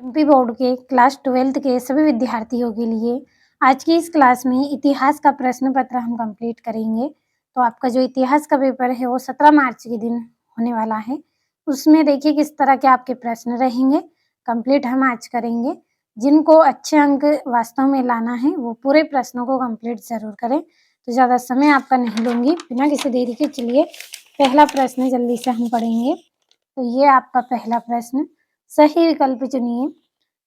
MP board के class 12th के सभी विद्यार्थियों के लिए आज की इस क्लास में इतिहास का प्रश्न पत्र हम कंप्लीट करेंगे। तो आपका जो इतिहास का पेपर है वो 17 मार्च के दिन होने वाला है। उसमें देखिए किस तरह के आपके प्रश्न रहेंगे, कंप्लीट हम आज करेंगे। जिनको अच्छे अंक वास्तव में लाना है वो पूरे प्रश्नों को कंप्लीट जरूर करें। तो ज़्यादा समय आपका नहीं लूँगी, बिना किसी देरी के चलिए पहला प्रश्न जल्दी से हम पढ़ेंगे। तो ये आपका पहला प्रश्न, सही विकल्प चुनिए।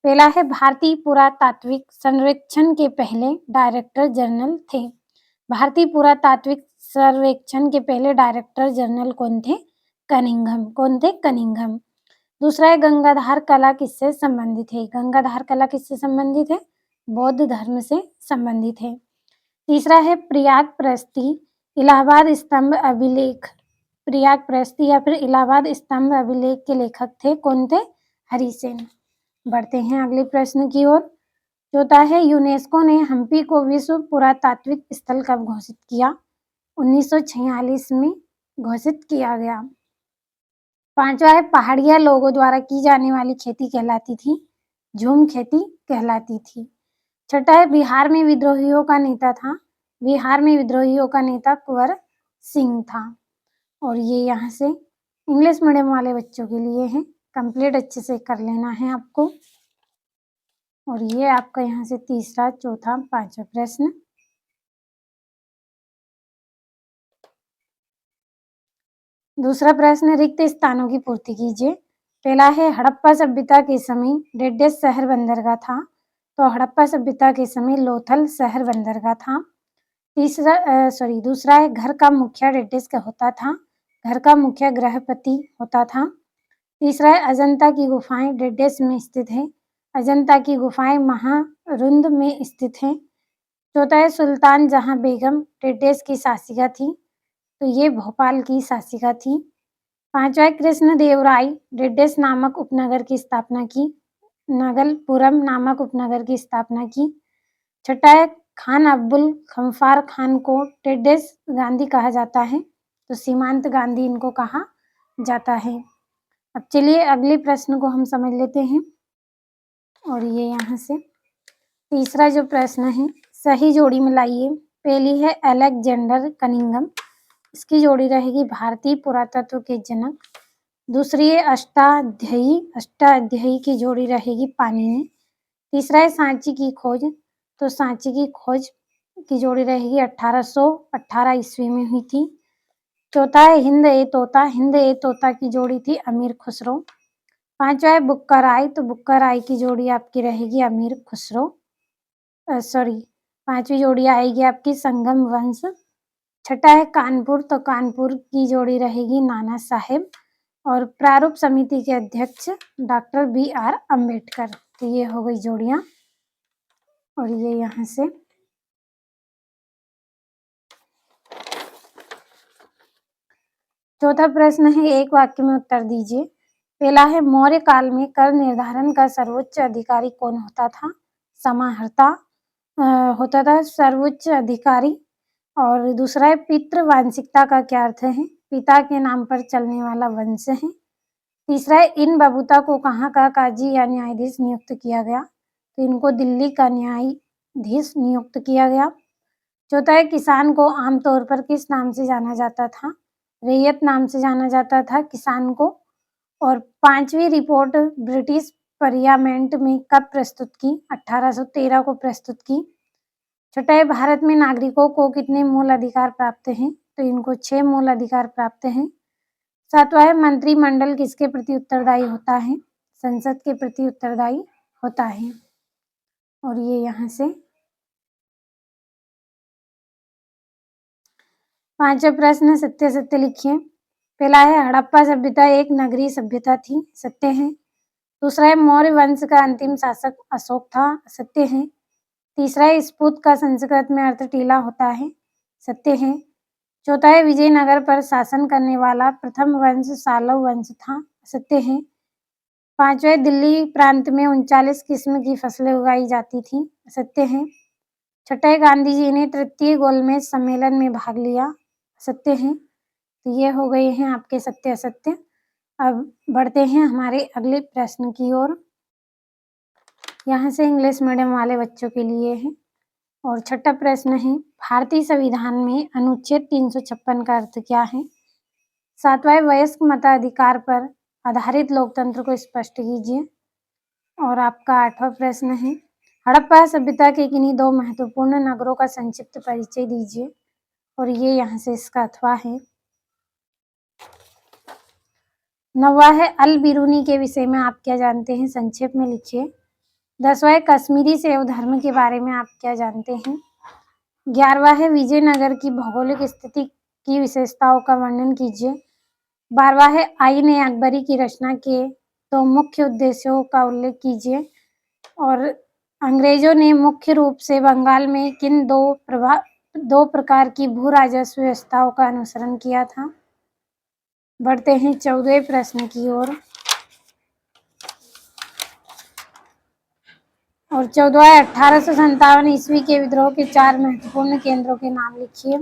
पहला है भारतीय पुरातात्विक सर्वेक्षण के पहले डायरेक्टर जनरल थे। भारतीय पुरातात्विक सर्वेक्षण के पहले डायरेक्टर जनरल कौन थे? कनिंघम। कौन थे? कनिंघम। दूसरा है गंगाधार कला किससे संबंधित है? गंगाधार कला किससे संबंधित है? बौद्ध धर्म से संबंधित है। तीसरा है प्रयाग प्रस्ती इलाहाबाद स्तंभ अभिलेख। प्रयाग प्रस्ती या फिर इलाहाबाद स्तंभ अभिलेख के लेखक थे, कौन थे? हरिसेन। बढ़ते हैं अगले प्रश्न की ओर। चौथा है यूनेस्को ने हम्पी को विश्व पुरातात्विक स्थल कब घोषित किया? 1946 में घोषित किया गया। पांचवा है पहाड़िया लोगों द्वारा की जाने वाली खेती कहलाती थी? झूम खेती कहलाती थी। छठा है बिहार में विद्रोहियों का नेता था? बिहार में विद्रोहियों का नेता कुंवर सिंह था। और ये यहाँ से इंग्लिश मीडियम वाले बच्चों के लिए है, कंप्लीट अच्छे से कर लेना है आपको। और ये आपका यहाँ से तीसरा, चौथा, पांचवा प्रश्न। दूसरा प्रश्न, रिक्त स्थानों की पूर्ति कीजिए। पहला है हड़प्पा सभ्यता के समय डेडेस शहर बंदरगाह था। तो हड़प्पा सभ्यता के समय लोथल शहर बंदरगाह था। दूसरा है घर का मुखिया डेडेस का होता था। घर का मुखिया गृहपति होता था। तीसरा है अजंता की गुफाएं डेडेस में स्थित है। अजंता की गुफाएं महारुंद में स्थित हैं। चौथा है सुल्तान जहां बेगम डेडेस की शासिका थी। तो ये भोपाल की शासिका थी। पांचवा है कृष्ण देव राय डेडेस नामक उपनगर की स्थापना की। नगलपुरम नामक उपनगर की स्थापना की। छठा है खान अब्दुल गफ्फार खान को डेडेस गांधी कहा जाता है। तो सीमांत गांधी इनको कहा जाता है। अब चलिए अगले प्रश्न को हम समझ लेते हैं। और ये यहाँ से तीसरा जो प्रश्न है, सही जोड़ी मिलाइए। पहली है अलेक्जेंडर कनिंघम, इसकी जोड़ी रहेगी भारतीय पुरातत्व के जनक। दूसरी है अष्टाध्यायी, अष्टाध्यायी की जोड़ी रहेगी पाणिनि। तीसरा है सांची की खोज, तो सांची की खोज की जोड़ी रहेगी 1818 ईस्वी में हुई थी। चौथा है हिंद ए तोता, हिंद ए तोता की जोड़ी थी अमीर खुसरो। पांचवा है बुक्का राय, तो बुक्का राय की जोड़ी आपकी रहेगी अमीर खुसरो। पांचवी जोड़ी आएगी आपकी संगम वंश। छठा है कानपुर, तो कानपुर की जोड़ी रहेगी नाना साहेब। और प्रारूप समिति के अध्यक्ष डॉक्टर BR अम्बेडकर। तो ये हो गई जोड़ियां। और ये यहाँ से चौथा प्रश्न है, एक वाक्य में उत्तर दीजिए। पहला है मौर्य काल में कर निर्धारण का सर्वोच्च अधिकारी कौन होता था? समाहर्ता होता था सर्वोच्च अधिकारी। और दूसरा है पितृवांशिकता का क्या अर्थ है? पिता के नाम पर चलने वाला वंश है। तीसरा है इन बबूता को कहाँ का काजी या न्यायाधीश नियुक्त किया गया? तो इनको दिल्ली का न्यायाधीश नियुक्त किया गया। चौथा है किसान को आमतौर पर किस नाम से जाना जाता था? रैयत नाम से जाना जाता था किसान को। और पांचवी रिपोर्ट ब्रिटिश पार्लियामेंट में कब प्रस्तुत की? 1813 को प्रस्तुत की। छठा है भारत में नागरिकों को कितने मूल अधिकार प्राप्त हैं? तो इनको 6 मूल अधिकार प्राप्त हैं। सातवां है मंत्रिमंडल किसके प्रति उत्तरदायी होता है? संसद के प्रति उत्तरदायी होता है। और ये यहाँ से पांचवा प्रश्न, सत्य सत्य लिखिए। पहला है हड़प्पा सभ्यता एक नगरीय सभ्यता थी, सत्य है। दूसरा है मौर्य वंश का अंतिम शासक अशोक था, सत्य है। तीसरा है स्फूत का संस्कृत में अर्थ टीला होता है, सत्य है। चौथा है विजयनगर पर शासन करने वाला प्रथम वंश सालव वंश था, सत्य है। पांचवा दिल्ली प्रांत में 39 किस्म की फसलें उगाई जाती थी, सत्य है। छठा गांधी जी ने तृतीय गोलमेज सम्मेलन में भाग लिया, सत्य है। तो ये हो गए हैं आपके सत्य असत्य। अब बढ़ते हैं हमारे अगले प्रश्न की ओर। यहाँ से इंग्लिश मीडियम वाले बच्चों के लिए है। और छठा प्रश्न है, भारतीय संविधान में अनुच्छेद 356 का अर्थ क्या है? सातवां, वयस्क मताधिकार पर आधारित लोकतंत्र को स्पष्ट कीजिए। और आपका आठवां प्रश्न है, हड़प्पा सभ्यता के किन्हीं दो महत्वपूर्ण नगरों का संक्षिप्त परिचय दीजिए। और ये यहाँ से इसका अथवा है। नौवां है, अल बिरूनी के विषय में आप क्या जानते हैं? संक्षेप में लिखिए। 10वां है, कश्मीरी शैव धर्म के बारे में आप क्या जानते हैं? 11वां है, विजयनगर की भौगोलिक स्थिति की विशेषताओं का वर्णन कीजिए। 12वां है, आईन अकबरी की रचना के दो मुख्य उद्देश्यों का उल्लेख कीजिए। और अंग्रेजों ने मुख्य रूप से बंगाल में किन दो प्रकार की भू राजस्व व्यवस्थाओं का अनुसरण किया था? बढ़ते हैं 14वें प्रश्न की ओर। और 14वां है, 1857 ईस्वी के विद्रोह के 4 महत्वपूर्ण केंद्रों के नाम लिखिए।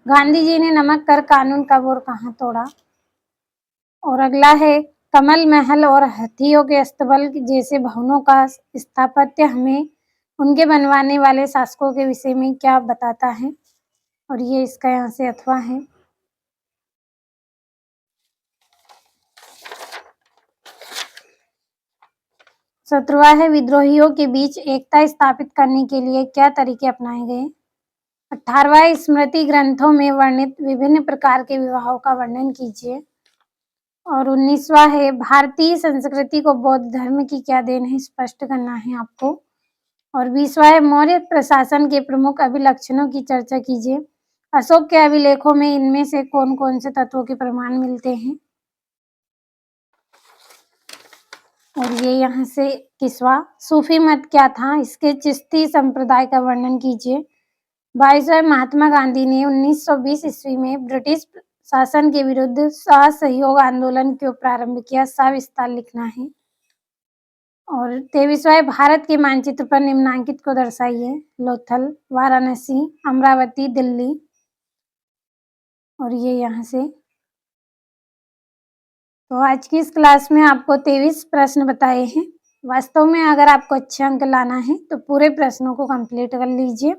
गांधी जी ने नमक कर कानून कब और कहाँ तोड़ा? और अगला है, कमल महल और हाथियों के अस्तबल जैसे भवनों का स्थापत्य हमें उनके बनवाने वाले शासकों के विषय में क्या बताता है? और ये इसका यहाँ से अथवा है। सत्रहवां है, विद्रोहियों के बीच एकता स्थापित करने के लिए क्या तरीके अपनाए गए? 18वां, स्मृति ग्रंथों में वर्णित विभिन्न प्रकार के विवाहों का वर्णन कीजिए। और 19वां है, भारतीय संस्कृति को बौद्ध धर्म की क्या देन है? स्पष्ट करना है आपको। और 20वां है, मौर्य प्रशासन के प्रमुख अभिलक्षणों की चर्चा कीजिए। अशोक के अभिलेखों में इनमें से कौन कौन से तत्वों के प्रमाण मिलते हैं? और ये यहाँ से 21वां, सूफी मत क्या था? इसके चिश्ती संप्रदाय का वर्णन कीजिए। 22वां, महात्मा गांधी ने 1920 ईस्वी में ब्रिटिश शासन के विरुद्ध असहयोग आंदोलन क्यों प्रारंभ किया? सविस्तार लिखना है। और 23वां, भारत के मानचित्र पर निम्नांकित को दर्शाइए। लोथल, वाराणसी, अमरावती, दिल्ली। और ये यहाँ से। तो आज की इस क्लास में आपको 23 प्रश्न बताए हैं। वास्तव में अगर आपको अच्छे अंक लाना है तो पूरे प्रश्नों को कंप्लीट कर लीजिए।